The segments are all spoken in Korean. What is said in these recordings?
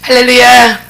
할렐루야.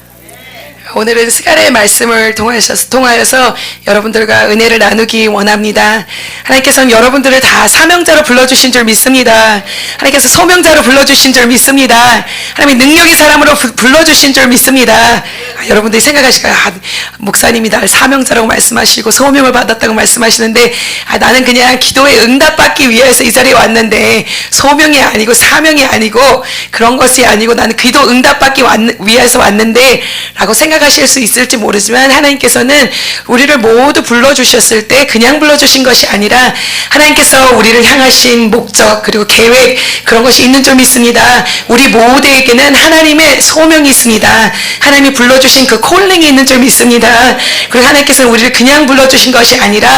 오늘은 스가랴의 말씀을 통하여서 여러분들과 은혜를 나누기 원합니다. 하나님께서는 여러분들을 다 사명자로 불러주신 줄 믿습니다. 하나님께서 소명자로 불러주신 줄 믿습니다. 하나님이 능력의 사람으로 불러주신 줄 믿습니다. 여러분들이 생각하시니까 목사님이 날 사명자라고 말씀하시고 소명을 받았다고 말씀하시는데 나는 그냥 기도에 응답받기 위해서 이 자리에 왔는데 소명이 아니고 사명이 아니고 그런 것이 아니고 나는 기도 응답받기 위해서 왔는데 라고 생각하실 수 있을지 모르지만 하나님께서는 우리를 모두 불러주셨을 때 그냥 불러주신 것이 아니라 하나님께서 우리를 향하신 목적 그리고 계획 그런 것이 있는 줄 믿습니다. 우리 모두에게는 하나님의 소명이 있습니다. 하나님이 불러주신 그 콜링이 있는 줄 믿습니다. 그리고 하나님께서는 우리를 그냥 불러주신 것이 아니라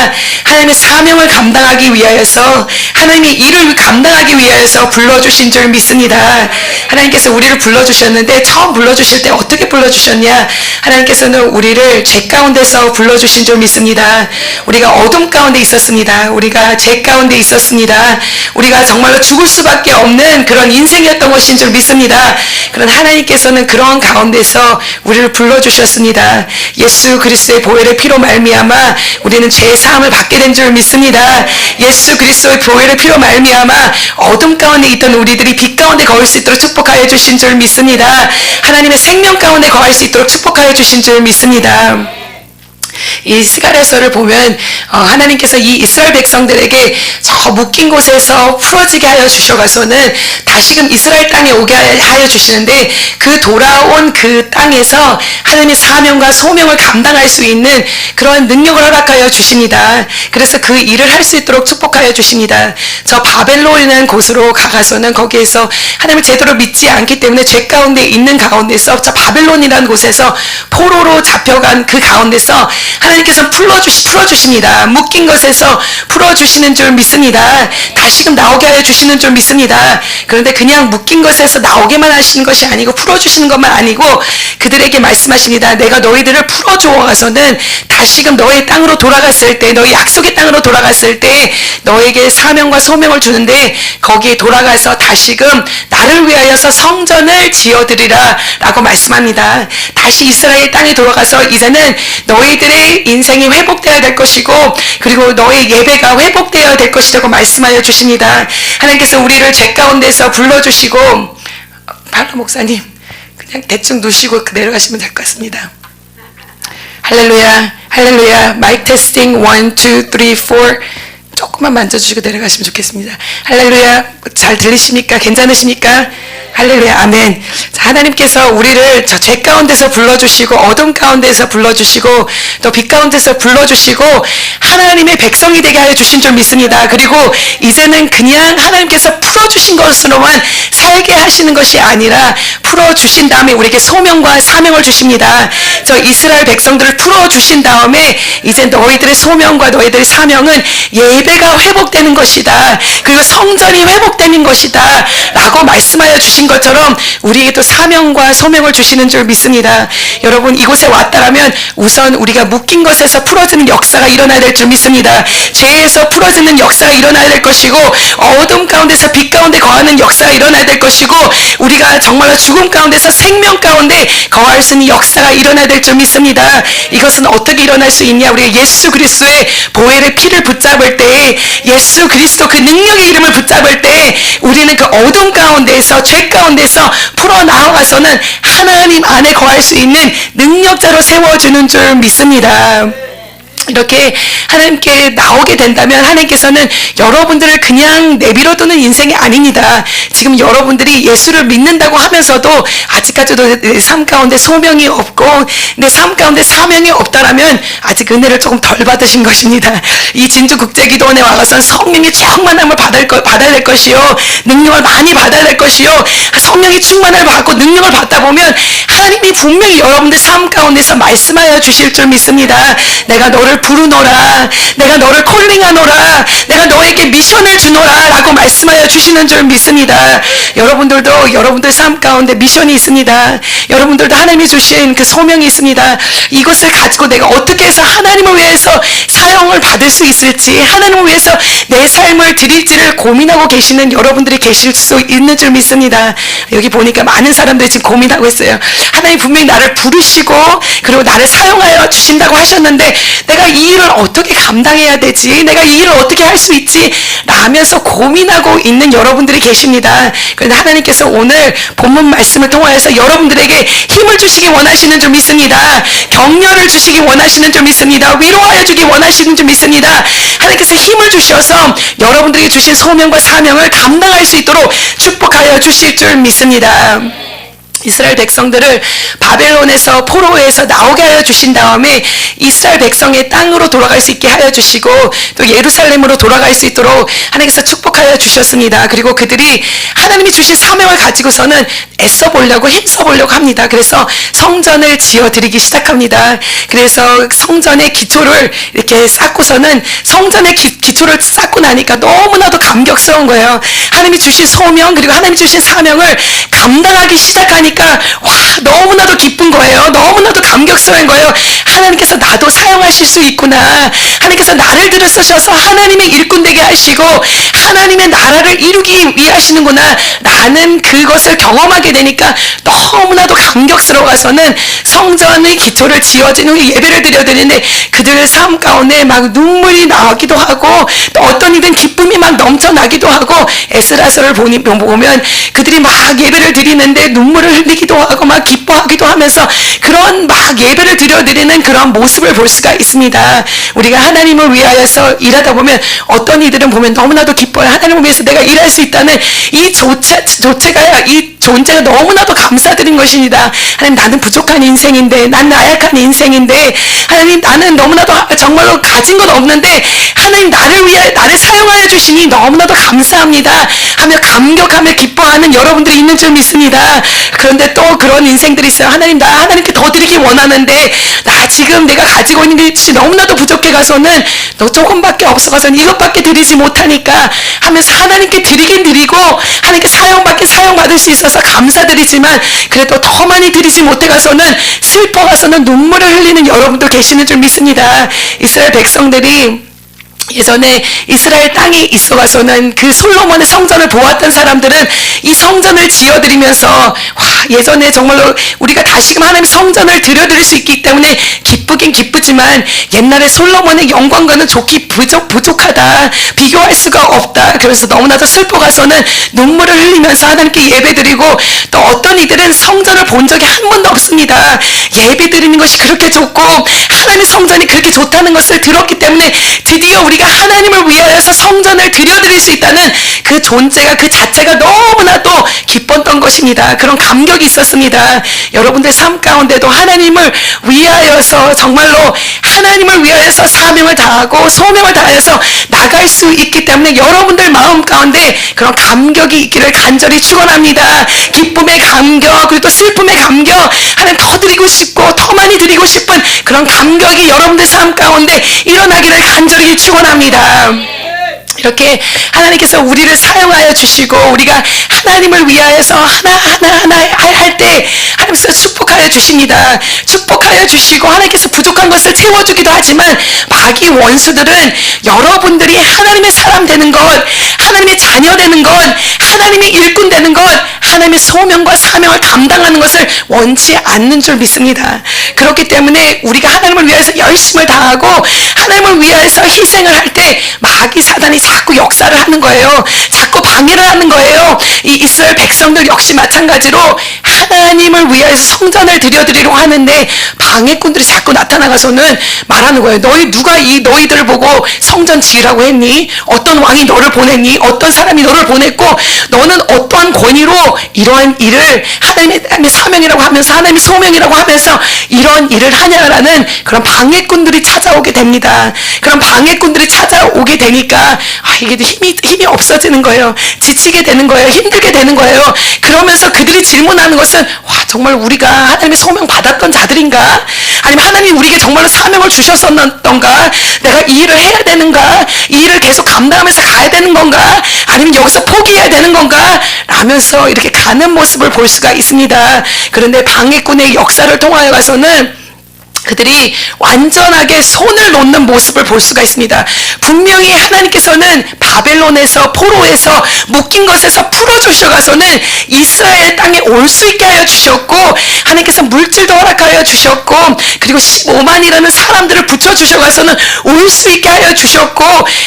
하나님의 사명을 감당하기 위하여서 하나님의 일을 감당하기 위하여서 불러주신 줄 믿습니다. 하나님께서 우리를 불러주셨는데 처음 불러주실 때 어떻게 불러주셨냐? 하나님께서는 우리를 죄 가운데서 불러주신 줄 믿습니다. 우리가 어둠 가운데 있었습니다. 우리가 죄 가운데 있었습니다. 우리가 정말로 죽을 수밖에 없는 그런 인생이었던 것인 줄 믿습니다. 그런 하나님께서는 그런 가운데서 우리를 불러주셨습니다. 예수 그리스도의 보혈의 피로 말미암아 우리는 죄 사함을 받게 된 줄 믿습니다. 예수 그리스도의 보혈의 피로 말미암아 어둠 가운데 있던 우리들이 빛 가운데 거할 수 있도록 축복하여 주신 줄 믿습니다. 하나님의 생명 가운데 거할 수 있도록 축복하여 주신 줄 믿습니다. 이 스가랴서를 보면 하나님께서 이 이스라엘 백성들에게 저 묶인 곳에서 풀어지게 하여 주셔가서는 다시금 이스라엘 땅에 오게 하여 주시는데 그 돌아온 그 땅에서 하나님의 사명과 소명을 감당할 수 있는 그런 능력을 허락하여 주십니다. 그래서 그 일을 할 수 있도록 축복하여 주십니다. 저 바벨론이라는 곳으로 가서는 거기에서 하나님을 제대로 믿지 않기 때문에 죄 가운데 있는 가운데서 저 바벨론이라는 곳에서 포로로 잡혀간 그 가운데서 하나님께서 풀어주십니다. 묶인 것에서 풀어주시는 줄 믿습니다. 다시금 나오게 하여 주시는 줄 믿습니다. 그런데 그냥 묶인 것에서 나오게만 하시는 것이 아니고 풀어주시는 것만 아니고 그들에게 말씀하십니다. 내가 너희들을 풀어주어가서는 다시금 너의 땅으로 돌아갔을 때 너희 약속의 땅으로 돌아갔을 때 너에게 사명과 소명을 주는데 거기에 돌아가서 다시금 나를 위하여서 성전을 지어드리라 라고 말씀합니다. 다시 이스라엘 땅에 돌아가서 이제는 너희들의 인생이 회복되어야 될 것이고 그리고 너의 예배가 회복되어야 될 것이라고 말씀하여 주십니다. 하나님께서 우리를 죄 가운데서 불러주시고 발라 목사님 그냥 대충 누시고 내려가시면 될 것 같습니다. 할렐루야 할렐루야 마이크 테스팅 1, 2, 3, 4 조금만 만져주시고 내려가시면 좋겠습니다. 할렐루야 잘 들리십니까? 괜찮으십니까? 할렐루야 아멘. 자, 하나님께서 우리를 저 죄 가운데서 불러주시고 어둠 가운데서 불러주시고 또 빛 가운데서 불러주시고 하나님의 백성이 되게 하여 주신 줄 믿습니다. 그리고 이제는 그냥 하나님께서 풀어주신 것으로만 살게 하시는 것이 아니라 풀어주신 다음에 우리에게 소명과 사명을 주십니다. 저 이스라엘 백성들을 풀어주신 다음에 이제 너희들의 소명과 너희들의 사명은 예배가 회복되는 것이다. 그리고 성전이 회복되는 것이다. 라고 말씀하여 주신 것처럼 우리에게도 사명과 소명을 주시는 줄 믿습니다. 여러분 이곳에 왔다라면 우선 우리가 묶인 것에서 풀어지는 역사가 일어나야 될 줄 믿습니다. 죄에서 풀어지는 역사가 일어나야 될 것이고 어둠 가운데서 빛 가운데 거하는 역사가 일어나야 될 것이고 우리가 정말로 죽음 가운데서 생명 가운데 거할 수 있는 역사가 일어나야 될 줄 믿습니다. 이것은 어떻게 일어날 수 있냐? 우리가 예수 그리스도의 보혈의 피를 붙잡을 때 예수 그리스도 그 능력의 이름을 붙잡을 때 우리는 그 어둠 가운데서 죄 가운데서 풀어나와서는 하나님 안에 거할 수 있는 능력자로 세워주는 줄 믿습니다. 이렇게 하나님께 나오게 된다면 하나님께서는 여러분들을 그냥 내버려두는 인생이 아닙니다. 지금 여러분들이 예수를 믿는다고 하면서도 아직까지도 내 삶 가운데 소명이 없고 내 삶 가운데 사명이 없다라면 아직 은혜를 조금 덜 받으신 것입니다. 이 진주국제기도원에 와서 성령의 충만함을 받아야 될 것이요 능력을 많이 받아야 될 것이요 성령의 충만함을 받고 능력을 받다 보면 하나님이 분명히 여러분들 삶 가운데서 말씀하여 주실 줄 믿습니다. 내가 너를 너를 부르노라, 내가 너를 콜링하노라, 내가 너에게 미션을 주노라 라고 말씀하여 주시는 줄 믿습니다. 여러분들도 여러분들 삶 가운데 미션이 있습니다. 여러분들도 하나님이 주신 그 소명이 있습니다. 이것을 가지고 내가 어떻게 해서 하나님을 위해서 사용을 받을 수 있을지, 하나님을 위해서 내 삶을 드릴지를 고민하고 계시는 여러분들이 계실 수 있는 줄 믿습니다. 여기 보니까 많은 사람들이 지금 고민하고 있어요. 하나님 분명히 나를 부르시고 그리고 나를 사용하여 주신다고 하셨는데 내가 이 일을 어떻게 감당해야 되지? 내가 이 일을 어떻게 할 수 있지? 라면서 고민하고 있는 여러분들이 계십니다. 그런데 하나님께서 오늘 본문 말씀을 통하여서 여러분들에게 힘을 주시기 원하시는 줄 믿습니다. 격려를 주시기 원하시는 줄 믿습니다. 위로하여 주기 원하시는 줄 믿습니다. 하나님께서 힘을 주셔서 여러분들에게 주신 소명과 사명을 감당할 수 있도록 축복하여 주실 줄 믿습니다. 이스라엘 백성들을 바벨론에서 포로에서 나오게 하여 주신 다음에 이스라엘 백성의 땅으로 돌아갈 수 있게 하여 주시고 또 예루살렘으로 돌아갈 수 있도록 하나님께서 축복하여 주셨습니다. 그리고 그들이 하나님이 주신 사명을 가지고서는 애써 보려고 힘써 보려고 합니다. 그래서 성전을 지어드리기 시작합니다. 그래서 성전의 기초를 이렇게 쌓고서는 성전의 기초를 쌓고 나니까 너무나도 감격스러운 거예요. 하나님이 주신 소명 그리고 하나님이 주신 사명을 감당하기 시작하니까 와 너무나도 기쁜 거예요. 너무나도 감격스러운 거예요. 하나님께서 나도 사용하실 수 있구나. 하나님께서 나를 들으셔서 하나님의 일꾼 되게 하시고 하나님의 나라를 이루기 위해 하시는구나. 나는 그것을 경험하게 되니까 너무나도 감격스러워서는 성전의 기초를 지어진 후에 예배를 드려드리는데 그들의 삶 가운데 막 눈물이 나기도 하고 또 어떤 이든 기쁨이 막 넘쳐나기도 하고 에스라서를 보면 그들이 막 예배를 드리는데 눈물을 흘리기도 하고 막 기뻐하기도 하면서 그런 막 예배를 드려드리는 그런 모습을 볼 수가 있습니다. 우리가 하나님을 위하여서 일하다 보면 어떤 이들은 보면 너무나도 기뻐요. 하나님을 위해서 내가 일할 수 있다는 이 이 존재가 너무나도 감사드린 것입니다. 하나님 나는 부족한 인생인데 난 나약한 인생인데 하나님 나는 너무나도 정말로 가진 건 없는데 하나님 나를 위하여 나를 사용하여 주시니 너무나도 감사합니다 하며 감격하며 기뻐하는 여러분들이 있는 줄 믿습니다. 그런데 또 그런 인생들이 있어요. 하나님 나 하나님께 더 드리기 원하는데 나 지금 내가 가지고 있는 것이 너무나도 부족해 가서는 너 조금밖에 없어가서는 이것밖에 드리지 못하니까 하면서 하나님께 드리긴 드리고 하나님께 사용받긴 사용받을 수 있어서 감사드리지만 그래도 더 많이 드리지 못해가서는 슬퍼가서는 눈물을 흘리는 여러분도 계시는 줄 믿습니다. 이스라엘 백성들이 예전에 이스라엘 땅에 있어가서는 그 솔로몬의 성전을 보았던 사람들은 이 성전을 지어드리면서 와 예전에 정말로 우리가 다시금 하나님의 성전을 드려드릴 수 있기 때문에 기쁘긴 기쁘지만 옛날에 솔로몬의 영광과는 좋기 부족하다 비교할 수가 없다 그래서 너무나도 슬퍼가서는 눈물을 흘리면서 하나님께 예배드리고 또 어떤 이들은 성전을 본 적이 한 번도 없습니다. 예배드리는 것이 그렇게 좋고 하나님의 성전이 그렇게 좋다는 것을 들었기 때문에 드디어 우리가 하나님을 위하여서 성전을 드려드릴 수 있다는 그 존재가 그 자체가 너무나도 기뻤던 것입니다. 그런 감격이 있었습니다. 여러분들 삶 가운데도 하나님을 위하여서 정말로 하나님을 위하여서 사명을 다하고 소명을 다하여서 나갈 수 있기 때문에 여러분들 마음 가운데 그런 감격이 있기를 간절히 축원합니다. 기쁨의 감격 그리고 또 슬픔의 감격 하나님 더 드리고 싶고 더 많이 드리고 싶은 그런 감격이 여러분들 삶 가운데 일어나기를 간절히 축원합니다. 이렇게 하나님께서 우리를 사용하여 주시고 우리가 하나님을 위하여서 하나하나 할 때 하나님께서 축복하여 주십니다. 축복하여 주시고 하나님께서 부족한 것을 채워주기도 하지만 마귀 원수들은 여러분들이 하나님의 사람 되는 것 하나님의 자녀 되는 것 하나님의 일꾼 되는 것 하나님의 소명과 사명을 감당하는 것을 원치 않는 줄 믿습니다. 그렇기 때문에 우리가 하나님을 위하여서 열심을 다하고 하나님을 위하여서 희생을 할 때 마귀 사단이 자꾸 역사를 하는 거예요. 자꾸 방해를 하는 거예요. 이 이스라엘 백성들 역시 마찬가지로 하나님을 위하여서 성전을 드려드리려고 하는데 방해꾼들이 자꾸 나타나가서는 말하는 거예요. 누가 이 너희들을 보고 성전 지으라고 했니? 어떤 왕이 너를 보냈니? 어떤 사람이 너를 보냈고 너는 어떠한 권위로 이러한 일을 하나님의 사명이라고 하면서 하나님의 소명이라고 하면서 이런 일을 하냐라는 그런 방해꾼들이 찾아오게 됩니다. 그런 방해꾼들이 찾아오게 되니까 이게 힘이 없어지는 거예요. 지치게 되는 거예요. 힘들게 되는 거예요. 그러면서 그들이 질문하는 것은 와, 정말 우리가 하나님의 소명 받았던 자들인가? 아니면 하나님이 우리에게 정말로 사명을 주셨었던가? 내가 이 일을 해야 되는가? 이 일을 계속 감당하면서 가야 되는 건가? 아니면 여기서 포기해야 되는 건가? 라면서 이렇게 가는 모습을 볼 수가 있습니다. 그런데 방해꾼의 역사를 통하여 가서는 그들이 완전하게 손을 놓는 모습을 볼 수가 있습니다. 분명히 하나님께서는 바벨론에서 포로에서 묶인 것에서 풀어주셔가서는 이스라엘 땅에 올 수 있게 하여 주셨고, 하나님께서 물질도 허락하여 주셨고, 그리고 15만이라는 사람들을 붙여주셔가서는 올 수 있게 하여 주셨고,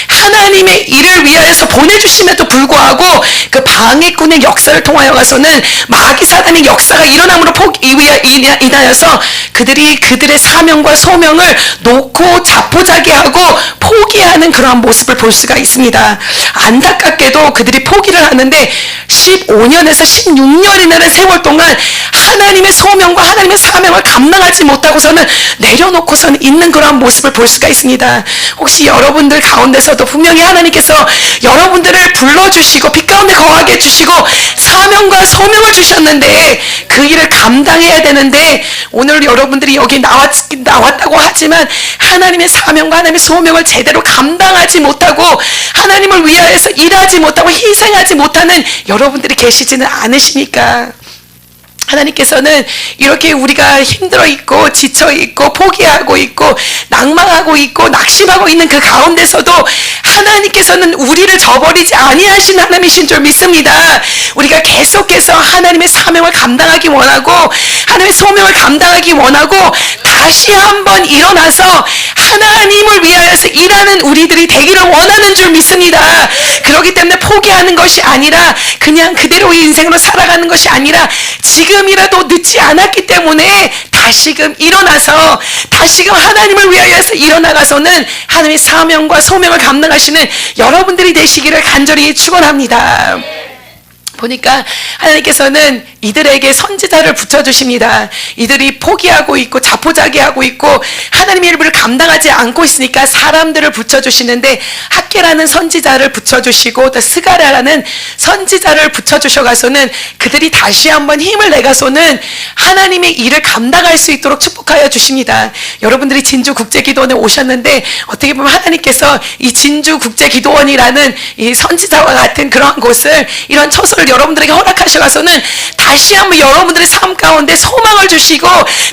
하나님의 일을 위하여서 보내주심에도 불구하고 그 방해꾼의 역사를 통하여 가서는 마귀 사단의 역사가 일어남으로 인하여서 그들의 사명과 소명을 놓고 자포자기하고 포기하는 그러한 모습을 볼 수가 있습니다. 안타깝게도 그들이 포기를 하는데 15년에서 16년이라는 세월 동안 하나님의 소명과 하나님의 사명을 감당하지 못하고서는 내려놓고서는 있는 그러한 모습을 볼 수가 있습니다. 혹시 여러분들 가운데서도 분명히 하나님께서 여러분들을 불러주시고 빛 가운데 거하게 해주시고 사명과 소명을 주셨는데 그 일을 감당해야 되는데, 오늘 여러분들이 여기 나왔다고 하지만 하나님의 사명과 하나님의 소명을 제대로 감당하지 못하고 하나님을 위하여서 일하지 못하고 희생하지 못하는 여러분들이 계시지는 않으십니까? 하나님께서는 이렇게 우리가 힘들어 있고 지쳐 있고 포기하고 있고 낭망하고 있고 낙심하고 있는 그 가운데서도 하나님께서는 우리를 저버리지 아니하신 하나님이신 줄 믿습니다. 우리가 계속해서 하나님의 사명을 감당하기 원하고 하나님의 소명을 감당하기 원하고 다시 한번 일어나서 하나님을 위하여서 일하는 우리들이 되기를 원하는 줄 믿습니다. 그렇기 때문에 포기하는 것이 아니라 그냥 그대로의 인생으로 살아가는 것이 아니라 지금이라도 늦지 않았기 때문에 다시금 일어나서 다시금 하나님을 위하여서 일어나가서는 하나님의 사명과 소명을 감당하시는 여러분들이 되시기를 간절히 축원합니다. 보니까 하나님께서는 이들에게 선지자를 붙여주십니다. 이들이 포기하고 있고 자포자기하고 있고 하나님의 일을 감당하지 않고 있으니까 사람들을 붙여주시는데 학계라는 선지자를 붙여주시고 또 스가랴라는 선지자를 붙여주셔가서는 그들이 다시 한번 힘을 내가서는 하나님의 일을 감당할 수 있도록 축복하여 주십니다. 여러분들이 진주국제기도원에 오셨는데 어떻게 보면 하나님께서 이 진주국제기도원이라는 이 선지자와 같은 그러한 곳을, 이런 처소를 여러분들에게 허락하셔가서는 다시 한번 여러분들의 삶 가운데 소망을 주시고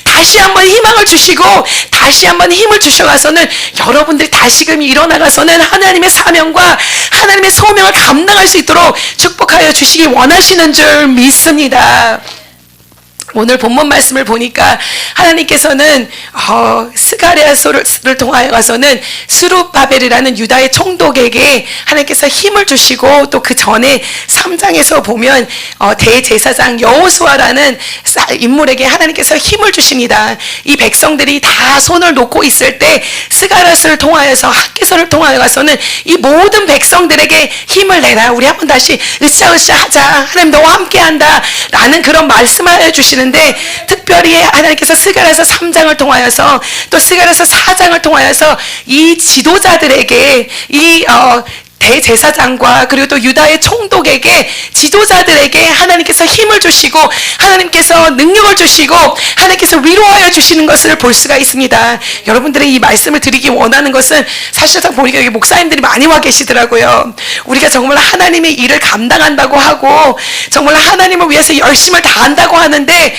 다시 한번 희망을 주시고 다시 한번 힘을 주셔가서는 여러분들이 다시금 일어나가서는 하나님의 사명과 하나님의 소명을 감당할 수 있도록 축복하여 주시기 원하시는 줄 믿습니다. 오늘 본문 말씀을 보니까 하나님께서는 스가랴서를 통하여 가서는 스룹바벨이라는 유다의 총독에게 하나님께서 힘을 주시고 또 그 전에 3장에서 보면 대제사장 여호수아라는 인물에게 하나님께서 힘을 주십니다. 이 백성들이 다 손을 놓고 있을 때 스가랴서를 통하여서 학개서를 통하여 가서는 이 모든 백성들에게 힘을 내라, 우리 한번 다시 으쌰으쌰 하자, 하나님 너와 함께한다 라는 그런 말씀을 주시는데, 특별히 하나님께서 스가랴서 3장을 통하여서 또 스가랴서 4장을 통하여서 이 지도자들에게 이 대제사장과 그리고 또 유다의 총독에게 지도자들에게 하나님께서 힘을 주시고 하나님께서 능력을 주시고 하나님께서 위로하여 주시는 것을 볼 수가 있습니다. 여러분들의 이 말씀을 드리기 원하는 것은 사실상 보니까 여기 목사님들이 많이 와 계시더라고요. 우리가 정말 하나님의 일을 감당한다고 하고 정말 하나님을 위해서 열심을 다한다고 하는데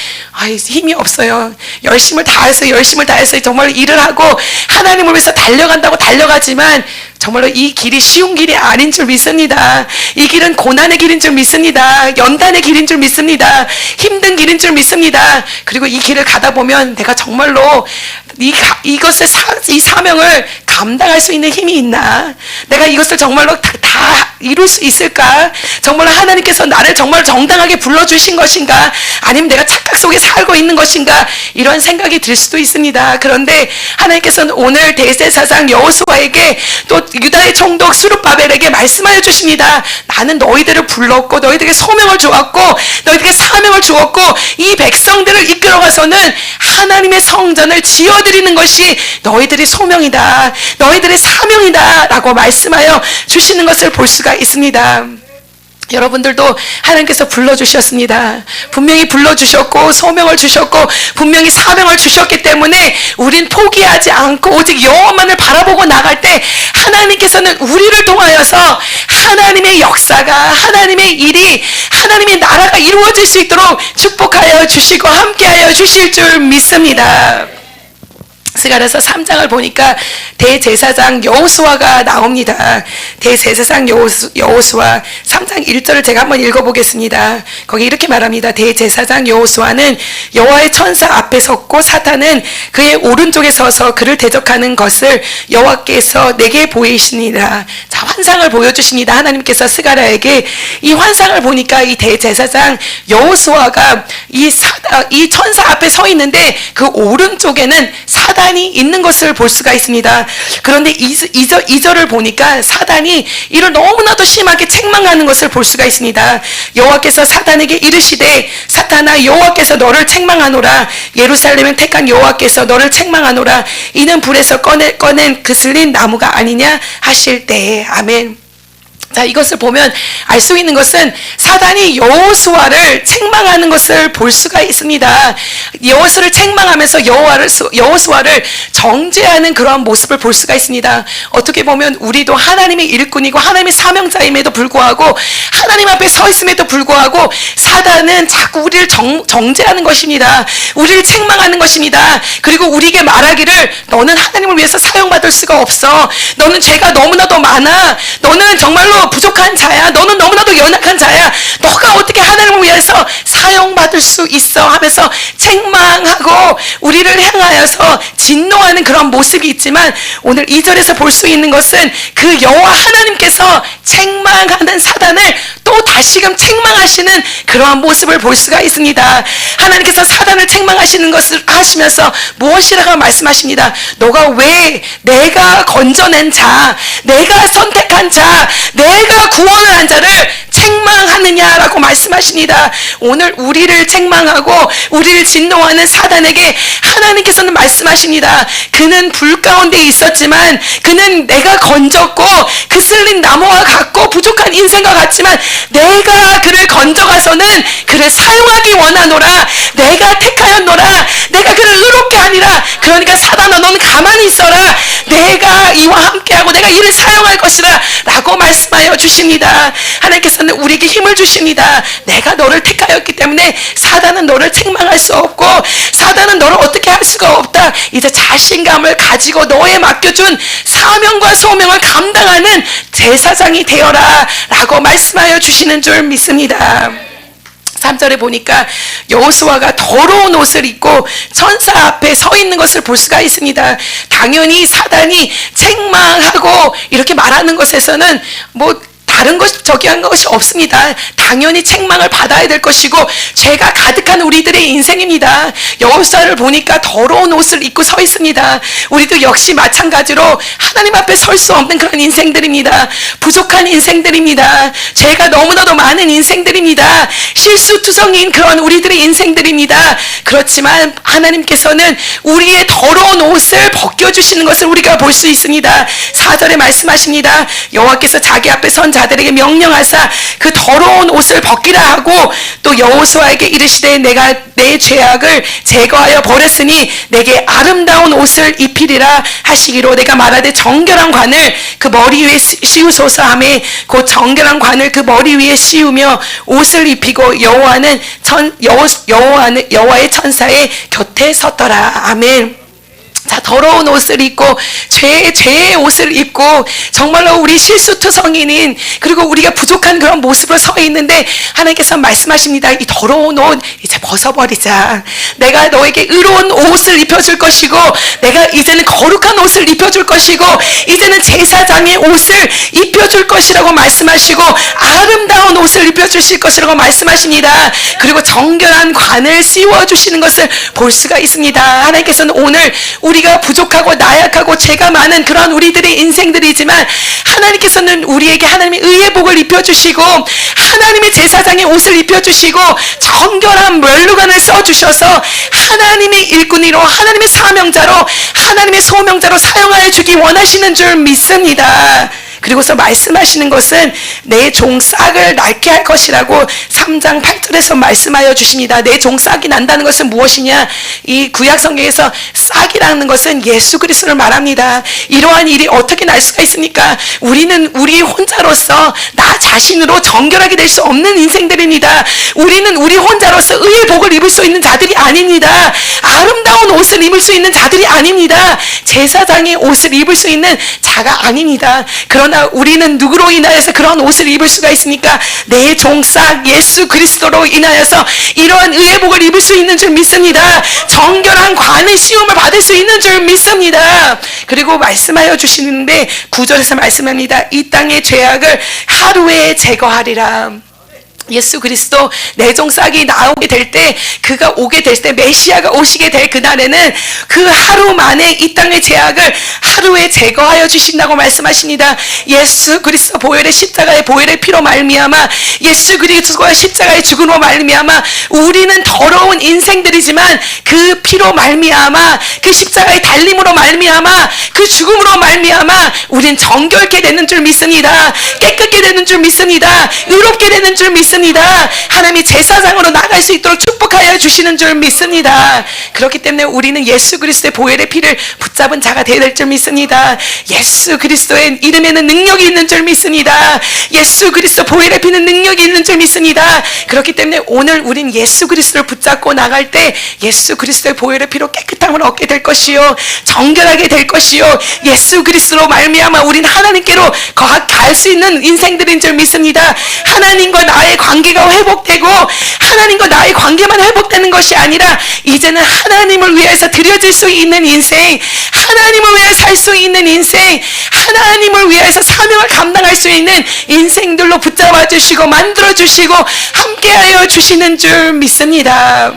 힘이 없어요. 열심을 다해서 정말 일을 하고 하나님을 위해서 달려간다고 달려가지만 정말로 이 길이 쉬운 길이 아닌 줄 믿습니다. 이 길은 고난의 길인 줄 믿습니다. 연단의 길인 줄 믿습니다. 힘든 길인 줄 믿습니다. 그리고 이 길을 가다 보면 내가 정말로 이 사명을 감당할 수 있는 힘이 있나? 내가 이것을 정말로 다 이룰 수 있을까? 정말 하나님께서 나를 정말 정당하게 불러주신 것인가? 아니면 내가 착각 속에 살고 있는 것인가? 이런 생각이 들 수도 있습니다. 그런데 하나님께서는 오늘 대제사장 여호수아에게 또 유다의 총독 스룹바벨에게 말씀하여 주십니다. 나는 너희들을 불렀고 너희들에게 소명을 주었고 너희들에게 사명을 주었고 이 백성들을 이끌어가서는 하나님의 성전을 지어드리는 것이 너희들의 소명이다, 너희들의 사명이다 라고 말씀하여 주시는 것을 볼 수가 있습니다. 여러분들도 하나님께서 불러주셨습니다. 분명히 불러주셨고 소명을 주셨고 분명히 사명을 주셨기 때문에 우린 포기하지 않고 오직 여호와만을 바라보고 나갈 때 하나님께서는 우리를 통하여서 하나님의 역사가, 하나님의 일이, 하나님의 나라가 이루어질 수 있도록 축복하여 주시고 함께하여 주실 줄 믿습니다. 스가랴서 3장을 보니까 대제사장 여호수아가 나옵니다. 대제사장 여호수아 3장 1절을 제가 한번 읽어보겠습니다. 거기 이렇게 말합니다. 대제사장 여호수아는 여호와의 천사 앞에 섰고 사탄은 그의 오른쪽에 서서 그를 대적하는 것을 여호와께서 내게 보이시니라. 자, 환상을 보여주십니다. 하나님께서 스가랴에게 이 환상을 보니까 이 대제사장 여호수아가 이 천사 앞에 서 있는데 그 오른쪽에는 사단이 있는 것을 볼 수가 있습니다. 그런데 2절을 보니까 사단이 이를 너무나도 심하게 책망하는 것을 볼 수가 있습니다. 여호와께서 사단에게 이르시되 사탄아 여호와께서 너를 책망하노라. 예루살렘을 택한 여호와께서 너를 책망하노라. 이는 불에서 꺼낸 그슬린 나무가 아니냐 하실 때에. 아멘. 자, 이것을 보면 알 수 있는 것은 사단이 여호수아를 책망하는 것을 볼 수가 있습니다. 여호수아를 책망하면서 여호수아를 정죄하는 그러한 모습을 볼 수가 있습니다. 어떻게 보면 우리도 하나님의 일꾼이고 하나님의 사명자임에도 불구하고 하나님 앞에 서 있음에도 불구하고 사단은 자꾸 우리를 정죄하는 것입니다. 우리를 책망하는 것입니다. 그리고 우리에게 말하기를 너는 하나님을 위해서 사용받을 수가 없어. 너는 죄가 너무나도 많아. 너는 정말로 부족한 자야. 너는 너무나도 연약한 자야. 너가 어떻게 하나님을 위해서 사용받을 수 있어 하면서 책망하고 우리를 향하여서 진노하는 그런 모습이 있지만 오늘 2절에서 볼 수 있는 것은 그 여호와 하나님께서 책망하는 사단을 또 다시금 책망하시는 그러한 모습을 볼 수가 있습니다. 하나님께서 사단을 책망하시는 것을 하시면서 무엇이라고 말씀하십니다. 너가 왜 내가 건져낸 자, 내가 선택한 자, 내가 구원을 한 자를 책망하느냐라고 말씀하십니다. 오늘 우리를 책망하고 우리를 진노하는 사단에게 하나님께서는 말씀하십니다. 그는 불 가운데 있었지만 그는 내가 건졌고 그슬린 나무와 같고 부족한 인생과 같지만 내가 그를 건져가서는 그를 사용하기 원하노라. 내가 택하였노라. 내가 그를 의롭게 하니라. 그러니까 사단아 너는 가만히 있어라. 내가 이와 함께하고 내가 이를 사용할 것이라 라고 말씀하여 주십니다. 하나님께서는 우리에게 힘을 주십니다. 내가 너를 택하였기 때문에 사단은 너를 책망할 수 없고 사단은 너를 어떻게 할 수가 없다. 이제 자신감을 가지고 너에 맡겨준 사명과 소명을 감당하는 제사장이 되어라 라고 말씀하여 주시는 줄 믿습니다. 3절에 보니까 여호수아가 더러운 옷을 입고 천사 앞에 서 있는 것을 볼 수가 있습니다. 당연히 사단이 책망하고 이렇게 말하는 것에서는 다른 저기 한 것이 없습니다. 당연히 책망을 받아야 될 것이고 죄가 가득한 우리들의 인생입니다. 여호수아를 보니까 더러운 옷을 입고 서 있습니다. 우리도 역시 마찬가지로 하나님 앞에 설 수 없는 그런 인생들입니다. 부족한 인생들입니다. 죄가 너무나도 많은 인생들입니다. 실수투성이인 그런 우리들의 인생들입니다. 그렇지만 하나님께서는 우리의 더러운 옷을 벗겨주시는 것을 우리가 볼 수 있습니다. 4절에 말씀하십니다. 여호와께서 자기 앞에 선 자들에게 명령하사 그 더러운 옷을 벗기라 하고 또 여호수아에게 이르시되 내가 내 죄악을 제거하여 버렸으니 내게 아름다운 옷을 입히리라 하시기로 내가 말하되 정결한 관을 그 머리 위에 씌우소서 하매 그 정결한 관을 그 머리 위에 씌우며 옷을 입히고 여호와의 천사의 곁에 섰더라. 아멘. 자, 더러운 옷을 입고 죄의 옷을 입고 정말로 우리 실수투성이인 그리고 우리가 부족한 그런 모습으로 서 있는데 하나님께서 말씀하십니다. 이 더러운 옷 이제 벗어버리자. 내가 너에게 의로운 옷을 입혀줄 것이고 내가 이제는 거룩한 옷을 입혀줄 것이고 이제는 제사장의 옷을 입혀줄 것이라고 말씀하시고 아름다운 옷을 입혀주실 것이라고 말씀하십니다. 그리고 정결한 관을 씌워주시는 것을 볼 수가 있습니다. 하나님께서는 오늘 우리가 부족하고 나약하고 죄가 많은 그런 우리들의 인생들이지만 하나님께서는 우리에게 하나님의 의의 복을 입혀주시고 하나님의 제사장의 옷을 입혀주시고 정결한 멸루관을 써주셔서 하나님의 일꾼으로 하나님의 사명자로 하나님의 소명자로 사용하여 주기 원하시는 줄 믿습니다. 그리고서 말씀하시는 것은 내 종 싹을 낫게 할 것이라고 3장 8절에서 말씀하여 주십니다. 내 종 싹이 난다는 것은 무엇이냐? 이 구약 성경에서 싹이라는 것은 예수 그리스도를 말합니다. 이러한 일이 어떻게 날 수가 있습니까? 우리는 우리 혼자로서 나 자신으로 정결하게 될 수 없는 인생들입니다. 우리는 우리 혼자로서 의의 복을 입을 수 있는 자들이 아닙니다. 아름다운 옷을 입을 수 있는 자들이 아닙니다. 제사장의 옷을 입을 수 있는 자가 아닙니다. 그러나 우리는 누구로 인하여서 그런 옷을 입을 수가 있습니까? 내 종싹 예수 그리스도로 인하여서 이러한 의의 복을 입을 수 있는 줄 믿습니다. 정결한 관의 시험을 받을 수 있는 줄 믿습니다. 그리고 말씀하여 주시는데 9절에서 말씀합니다. 이 땅의 죄악을 하루에 제거하리라. 예수 그리스도 내종 싹이 나오게 될 때, 그가 오게 될 때, 메시아가 오시게 될 그날에는 그 하루 만에 이 땅의 죄악을 하루에 제거하여 주신다고 말씀하십니다. 예수 그리스도 보혈의 십자가의 보혈의 피로 말미암아, 예수 그리스도가 십자가의 죽음으로 말미암아 우리는 더러운 인생들이지만 그 피로 말미암아, 그 십자가의 달림으로 말미암아, 그 죽음으로 말미암아 우린 정결케 되는 줄 믿습니다. 깨끗게 되는 줄 믿습니다. 의롭게 되는 줄 믿습니다. 하나님이 제사장으로 나갈 수 있도록 축복하여 주시는 줄 믿습니다. 그렇기 때문에 우리는 예수 그리스도의 보혈의 피를 붙잡은 자가 되어야 될 줄 믿습니다. 예수 그리스도의 이름에는 능력이 있는 줄 믿습니다. 예수 그리스도 보혈의 피는 능력이 있는 줄 믿습니다. 그렇기 때문에 오늘 우린 예수 그리스도를 붙잡고 나갈 때 예수 그리스도의 보혈의 피로 깨끗함을 얻게 될 것이요, 정결하게 될 것이요, 예수 그리스도로 말미암아 우린 하나님께로 갈 수 있는 인생들인 줄 믿습니다. 하나님과 나의 관계가 회복되고 하나님과 나의 관계만 회복되는 것이 아니라 이제는 하나님을 위해서 드려질 수 있는 인생, 하나님을 위해 살 수 있는 인생, 하나님을 위해서 사명을 감당할 수 있는 인생들로 붙잡아 주시고 만들어 주시고 함께하여 주시는 줄 믿습니다.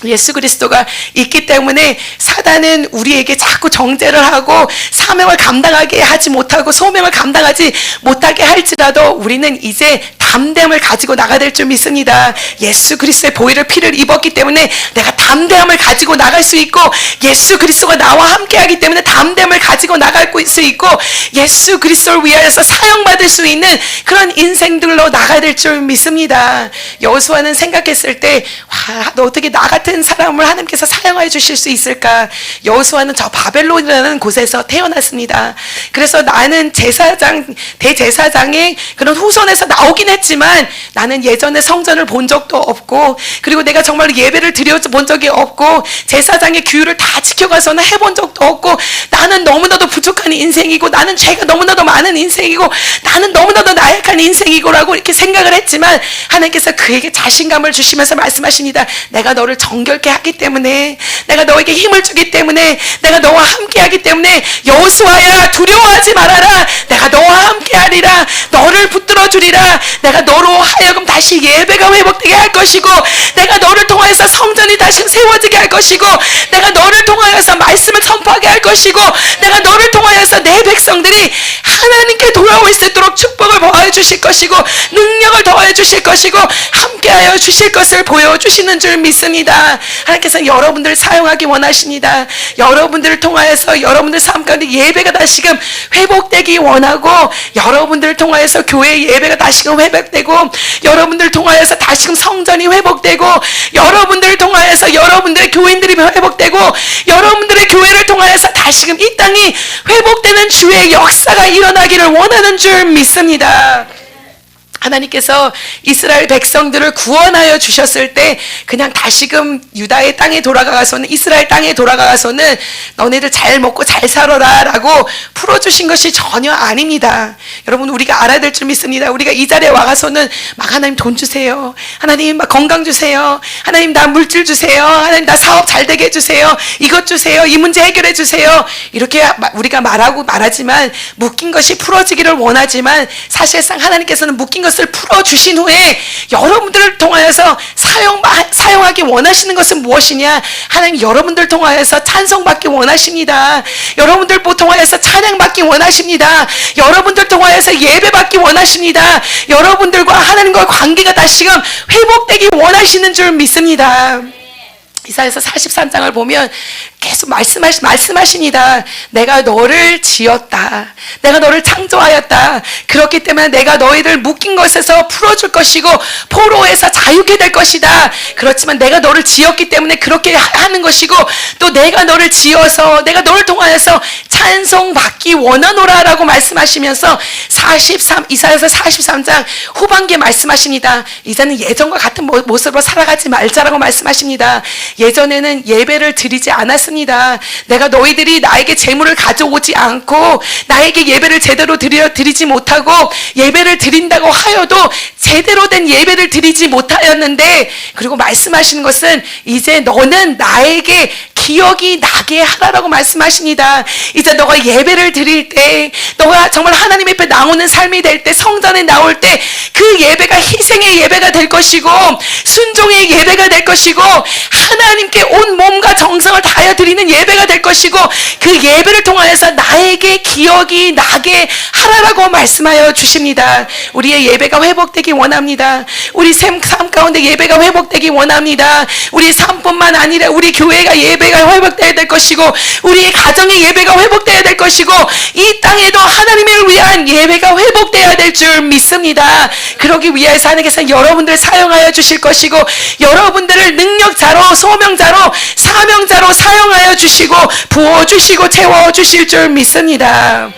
예수 그리스도가 있기 때문에 사단은 우리에게 자꾸 정죄를 하고 사명을 감당하게 하지 못하고 소명을 감당하지 못하게 할지라도 우리는 이제 담대함을 가지고 나가야 될 줄 믿습니다. 예수 그리스도의 보혈의 피를 입었기 때문에 내가 담대함을 가지고 나갈 수 있고, 예수 그리스도가 나와 함께하기 때문에 담대함을 가지고 나갈 수 있고, 예수 그리스도를 위하여서 사용받을 수 있는 그런 인생들로 나가야 될 줄 믿습니다. 여호수아는 생각했을 때, 와, 너 어떻게 나 같은 사람을 하나님께서 사용하여 주실 수 있을까? 여호수아는 저 바벨론이라는 곳에서 태어났습니다. 그래서 나는 대제사장의 그런 후손에서 나오긴 했지만 나는 예전에 성전을 본 적도 없고, 그리고 내가 정말 예배를 드려본 적이 없고, 제사장의 규율을 다 지켜가서는 해본 적도 없고, 나는 너무나도 부족한 인생이고, 나는 죄가 너무나도 많은 인생이고, 나는 너무나도 나약한 인생이고라고 이렇게 생각을 했지만 하나님께서 그에게 자신감을 주시면서 말씀하십니다. 내가 너를 정결케 하기 때문에, 내가 너에게 힘을 주기 때문에, 내가 너와 함께하기 때문에 여호수아야 두려워하지 말아라. 내가 너와 함께하리라. 너를 붙들어 주리라. 내가 너로 하여금 다시 예배가 회복되게 할 것이고, 내가 너를 통하여서 성전이 다시 세워지게 할 것이고, 내가 너를 통하여서 말씀을 선포하게 할 것이고, 내가 너를 통하여서 내 백성들이 하나님께 돌아올 수 있도록 축복을 더하여 주실 것이고, 능력을 더하여 주실 것이고, 함께하여 주실 것을 보여주시는 줄 믿습니다. 하나님께서 여러분들을 사용하기 원하십니다. 여러분들을 통하여서 여러분들 삶 가운데 예배가 다시금 회복되기 원하고, 여러분들을 통하여서 교회의 예배가 다시금 회복되고, 여러분들을 통하여서 다시금 성전이 회복되고, 여러분들을 통하여서 여러분들의 교인들이 회복되고, 여러분들의 교회를 통하여서 다시금 이 땅이 회복되는 주의 역사가 일어나기를 원하는 줄 믿습니다. 하나님께서 이스라엘 백성들을 구원하여 주셨을 때 그냥 다시금 유다의 땅에 돌아가서는, 이스라엘 땅에 돌아가서는 너네들 잘 먹고 잘 살아라 라고 풀어주신 것이 전혀 아닙니다. 여러분, 우리가 알아야 될 줄 믿습니다. 우리가 이 자리에 와가서는 막 하나님 돈 주세요, 하나님 막 건강 주세요, 하나님 나 물질 주세요, 하나님 나 사업 잘 되게 해주세요, 이것 주세요, 이 문제 해결해 주세요, 이렇게 우리가 말하지만 묶인 것이 풀어지기를 원하지만, 사실상 하나님께서는 묶인 것을 풀어주신 후에 여러분들을 통하여서 사용하기 원하시는 것은 무엇이냐? 하나님 여러분들 통하여서 찬송받기 원하십니다. 여러분들 통하여서 찬양받기 원하십니다. 여러분들 통하여서 예배받기 원하십니다. 여러분들과 하나님과 관계가 다시금 회복되기 원하시는 줄 믿습니다. 이사야서 43장을 보면 계속 말씀하십니다. 내가 너를 지었다. 내가 너를 창조하였다. 그렇기 때문에 내가 너희를 묶인 것에서 풀어줄 것이고 포로에서 자유케 될 것이다. 그렇지만 내가 너를 지었기 때문에 그렇게 하는 것이고 또 내가 너를 지어서 내가 너를 통하여서 찬송받기 원하노라 라고 말씀하시면서 이사야서 43장 후반기에 말씀하십니다. 이제는 예전과 같은 모습으로 살아가지 말자라고 말씀하십니다. 예전에는 예배를 드리지 않았습니다. 내가 너희들이 나에게 재물을 가져오지 않고 나에게 예배를 제대로 드리지 못하고 예배를 드린다고 하여도 제대로 된 예배를 드리지 못하였는데, 그리고 말씀하시는 것은 이제 너는 나에게 기억이 나게 하라라고 말씀하십니다. 이제 너가 예배를 드릴 때, 너가 정말 하나님 앞에 나오는 삶이 될 때, 성전에 나올 때 그 예배가 희생의 예배가 될 것이고 순종의 예배가 될 것이고 하나님께 온 몸과 정성을 다하여 드리는 예배가 될 것이고 그 예배를 통하여서 나에게 기억이 나게 하라라고 말씀하여 주십니다. 우리의 예배가 회복되기 원합니다. 우리 삶 가운데 예배가 회복되기 원합니다. 우리 삶뿐만 아니라 우리 교회가 예배가 회복되어야 될 것이고 우리의 가정의 예배가 회복되어야 될 것이고 이 땅에도 하나님을 위한 예배가 회복되어야 될 줄 믿습니다. 그러기 위해서 하나님께서 여러분들을 사용하여 주실 것이고 여러분들을 능력자로 소명자로 사명자로 사용하여 주시고 부어주시고 채워주실 줄 믿습니다.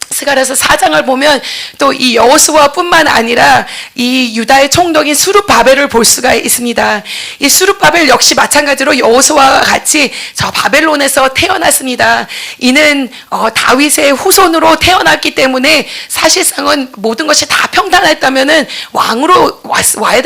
스가랴서 4장을 보면 또 이 여호수아뿐만 아니라 이 유다의 총독인 수룹바벨을 볼 수가 있습니다. 이 수룹바벨 역시 마찬가지로 여호수아와 같이 저 바벨론에서 태어났습니다. 이는 다윗의 후손으로 태어났기 때문에 사실상은 모든 것이 다 평탄했다면은 왕으로 와야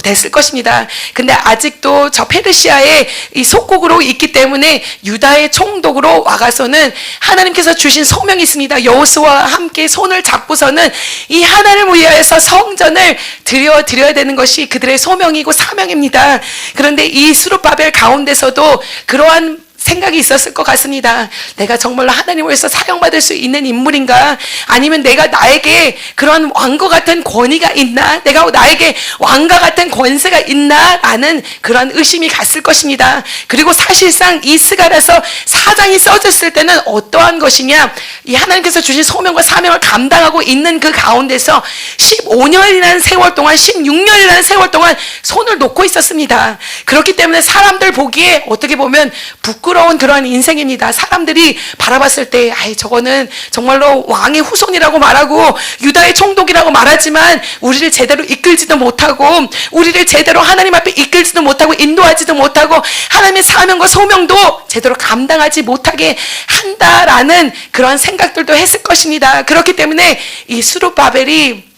됐을 것입니다. 근데 아직도 저 페르시아의 이 속국으로 있기 때문에 유다의 총독으로 와가서는 하나님께서 주신 소명이 있습니다. 여호수아와 함께 손을 잡고서는 이 하나님을 위하여서 성전을 드려야 되는 것이 그들의 소명이고 사명입니다. 그런데 이 수룹바벨 가운데서도 그러한 생각이 있었을 것 같습니다. 내가 정말로 하나님을 위해서 사용받을 수 있는 인물인가? 아니면 내가 나에게 그런 왕과 같은 권위가 있나? 내가 나에게 왕과 같은 권세가 있나? 라는 그런 의심이 갔을 것입니다. 그리고 사실상 이 스가랴서 4장이 써졌을 때는 어떠한 것이냐? 이 하나님께서 주신 소명과 사명을 감당하고 있는 그 가운데서 15년이라는 세월 동안 16년이라는 세월 동안 손을 놓고 있었습니다. 그렇기 때문에 사람들 보기에 어떻게 보면 부끄러운 그러한 인생입니다. 사람들이 바라봤을 때 저거는 정말로 왕의 후손이라고 말하고 유다의 총독이라고 말하지만 우리를 제대로 이끌지도 못하고 우리를 제대로 하나님 앞에 이끌지도 못하고 인도하지도 못하고 하나님의 사명과 소명도 제대로 감당하지 못하게 한다라는 그런 생각들도 했을 것입니다. 그렇기 때문에 이 수룹바벨이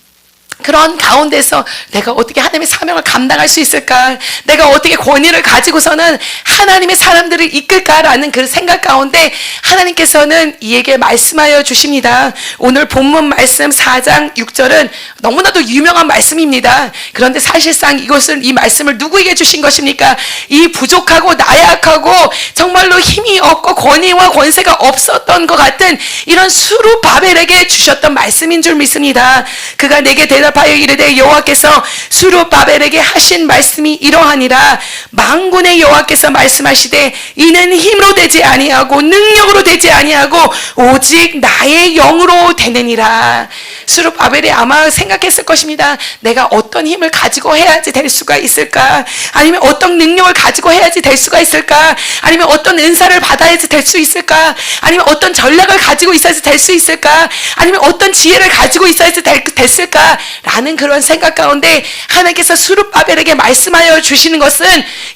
그런 가운데서 내가 어떻게 하나님의 사명을 감당할 수 있을까? 내가 어떻게 권위를 가지고서는 하나님의 사람들을 이끌까라는 그 생각 가운데 하나님께서는 이에게 말씀하여 주십니다. 오늘 본문 말씀 4장 6절은 너무나도 유명한 말씀입니다. 그런데 사실상 이 말씀을 누구에게 주신 것입니까? 이 부족하고 나약하고 정말로 힘이 없고 권위와 권세가 없었던 것 같은 이런 수룹바벨에게 주셨던 말씀인 줄 믿습니다. 그가 내게 대답하여 이르되 여호와께서 수룹바벨에게 하신 말씀이 이러하니라. 만군의 여호와께서 말씀하시되 이는 힘으로 되지 아니하고 능력으로 되지 아니하고 오직 나의 영으로 되느니라. 수룹바벨이 아마 생각했을 것입니다. 내가 어떤 힘을 가지고 해야지 될 수가 있을까? 아니면 어떤 능력을 가지고 해야지 될 수가 있을까? 아니면 어떤 은사를 받아야지 될 수 있을까? 아니면 어떤 전략을 가지고 있어야지 될 수 있을까? 아니면 어떤 지혜를 가지고 있어야지 됐을까? 라는 그런 생각 가운데 하나님께서 수룹바벨에게 말씀하여 주시는 것은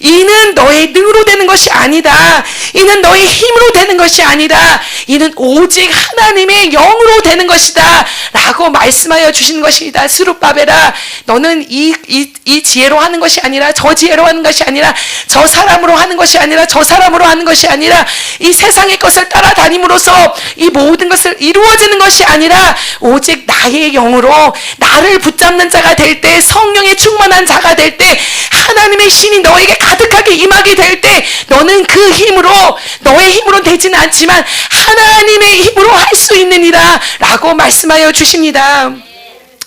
이는 너의 능으로 되는 것이 아니다. 이는 너의 힘으로 되는 것이 아니다. 이는 오직 하나님의 영으로 되는 것이다. 라고 말씀하여 주시는 것입니다. 수룹바벨아, 너는 이 지혜로 하는 것이 아니라 저 지혜로 하는 것이 아니라 저 사람으로 하는 것이 아니라 저 사람으로 하는 것이 아니라 이 세상의 것을 따라다님으로써 이 모든 것을 이루어지는 것이 아니라 오직 나의 영으로 나를 붙잡는 자가 될 때, 성령에 충만한 자가 될 때, 하나님의 신이 너에게 가득하게 임하게 될 때 너는 그 힘으로, 너의 힘으로 되지는 않지만 하나님의 힘으로 할 수 있느니라 라고 말씀하여 주십니다.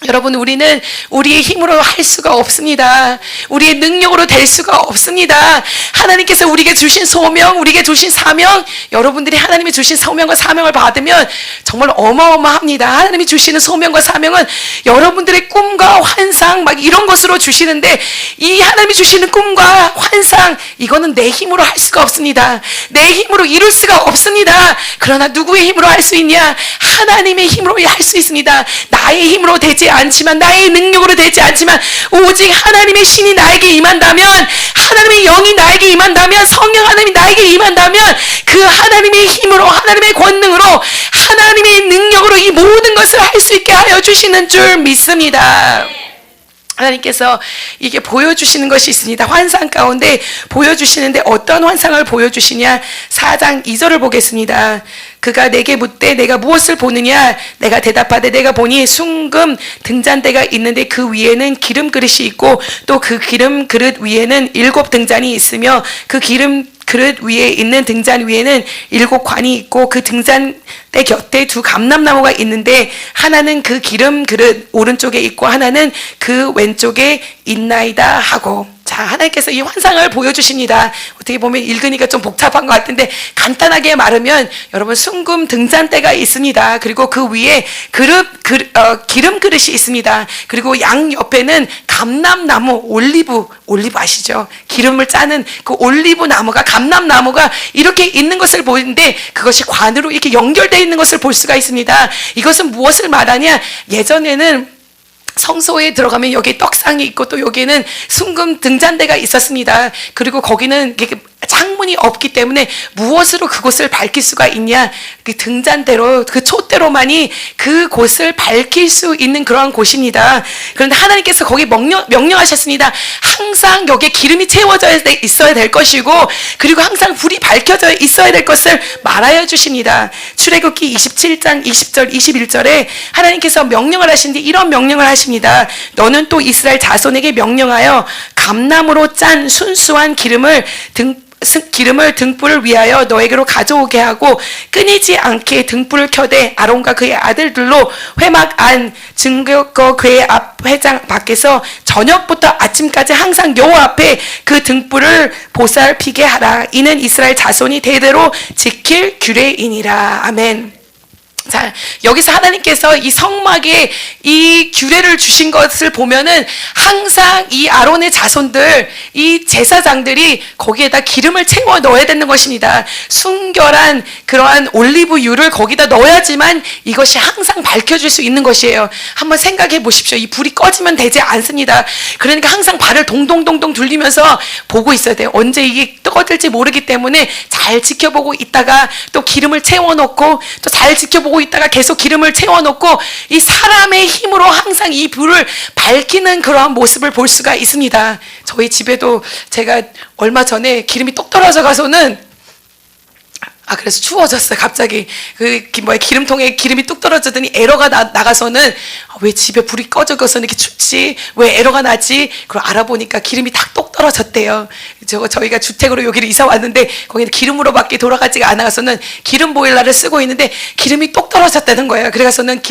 여러분, 우리는 우리의 힘으로 할 수가 없습니다. 우리의 능력으로 될 수가 없습니다. 하나님께서 우리에게 주신 소명, 우리에게 주신 사명, 여러분들이 하나님이 주신 소명과 사명을 받으면 정말 어마어마합니다. 하나님이 주시는 소명과 사명은 여러분들의 꿈과 환상 막 이런 것으로 주시는데, 이 하나님이 주시는 꿈과 환상, 이거는 내 힘으로 할 수가 없습니다. 내 힘으로 이룰 수가 없습니다. 그러나 누구의 힘으로 할 수 있냐? 하나님의 힘으로 할 수 있습니다. 나의 힘으로 되지 않지만, 나의 능력으로 되지 않지만, 오직 하나님의 신이 나에게 임한다면, 하나님의 영이 나에게 임한다면, 성령 하나님이 나에게 임한다면, 그 하나님의 힘으로, 하나님의 권능으로, 하나님의 능력으로 이 모든 것을 할 수 있게 하여 주시는 줄 믿습니다. 하나님께서 이게 보여주시는 것이 있습니다. 환상 가운데 보여주시는데, 어떤 환상을 보여주시냐? 4장 2절을 보겠습니다. 그가 내게 묻되 내가 무엇을 보느냐? 내가 대답하되 내가 보니 숭금 등잔대가 있는데 그 위에는 기름 그릇이 있고, 또 그 기름 그릇 위에는 7 등잔이 있으며, 그 기름 그릇 위에 있는 등잔 위에는 7 관이 있고, 그 등잔대 곁에 2 감람나무가 있는데, 하나는 그 기름 그릇 오른쪽에 있고 하나는 그 왼쪽에 있나이다 하고. 자, 하나님께서 이 환상을 보여주십니다. 어떻게 보면 읽으니까 좀 복잡한 것 같은데, 간단하게 말하면 여러분, 숭금 등잔대가 있습니다. 그리고 그 위에 기름 그릇이 있습니다. 그리고 양 옆에는 감람나무, 올리브 아시죠? 기름을 짜는 그 올리브 나무가, 감람나무가 이렇게 있는 것을 보는데, 그것이 관으로 이렇게 연결되어 있는 것을 볼 수가 있습니다. 이것은 무엇을 말하냐? 예전에는 성소에 들어가면 여기 떡상이 있고, 또 여기는 숭금 등잔대가 있었습니다. 그리고 거기는 창문이 없기 때문에 무엇으로 그곳을 밝힐 수가 있냐? 그 등잔대로, 그 촛대로만이 그곳을 밝힐 수 있는 그러한 곳입니다. 그런데 하나님께서 거기 명령하셨습니다. 항상 여기에 기름이 채워져 있어야 될 것이고, 그리고 항상 불이 밝혀져 있어야 될 것을 말하여 주십니다. 출애굽기 27장 20절 21절에 하나님께서 명령을 하시는데, 이런 명령을 하십니다. 너는 또 이스라엘 자손에게 명령하여 감나무로 짠 순수한 기름을 등불을 위하여 너에게로 가져오게 하고, 끊이지 않게 등불을 켜되 아론과 그의 아들들로 회막 안 증거 궤 앞 회장 밖에서 저녁부터 아침까지 항상 여호와 앞에 그 등불을 보살피게 하라. 이는 이스라엘 자손이 대대로 지킬 규례이니라. 아멘. 자, 여기서 하나님께서 이 성막에 이 규례를 주신 것을 보면은, 항상 이 아론의 자손들, 이 제사장들이 거기에다 기름을 채워 넣어야 되는 것입니다. 순결한 그러한 올리브유를 거기다 넣어야지만 이것이 항상 밝혀질 수 있는 것이에요. 한번 생각해 보십시오. 이 불이 꺼지면 되지 않습니다. 그러니까 항상 발을 동동동동 dur리면서 보고 있어야 돼요. 언제 이게 꺼질지 모르기 때문에 잘 지켜보고 있다가 또 기름을 채워 넣고, 또 잘 지켜보고 있다가 계속 기름을 채워놓고, 이 사람의 힘으로 항상 이 불을 밝히는 그러한 모습을 볼 수가 있습니다. 저희 집에도 제가 얼마 전에 기름이 똑 떨어져 가서는, 그래서 추워졌어요. 갑자기 기름통에 기름이 뚝 떨어지더니 에러가 나가서는, 왜 집에 불이 꺼져서 이렇게 춥지? 왜 에러가 나지? 그걸 알아보니까 기름이 다 똑 떨어졌대요. 저희가 주택으로 여기를 이사 왔는데 거기는 기름으로밖에 돌아가지가 않아서는 기름 보일러를 쓰고 있는데 기름이 똑 떨어졌다는 거예요. 그래서는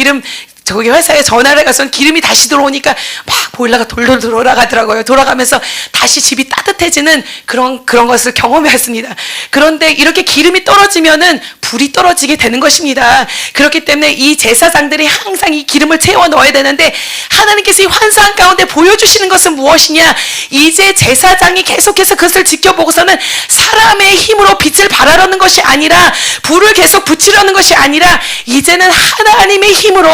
저기 회사에 전화를 해가서는 기름이 다시 들어오니까 막 보일러가 돌돌 돌아가더라고요. 돌아가면서 다시 집이 따뜻해지는 그런 것을 경험했습니다. 그런데 이렇게 기름이 떨어지면은 불이 떨어지게 되는 것입니다. 그렇기 때문에 이 제사장들이 항상 이 기름을 채워 넣어야 되는데, 하나님께서 이 환상 가운데 보여주시는 것은 무엇이냐? 이제 제사장이 계속해서 그것을 지켜보고서는 사람의 힘으로 빛을 발하려는 것이 아니라, 불을 계속 붙이려는 것이 아니라, 이제는 하나님의 힘으로,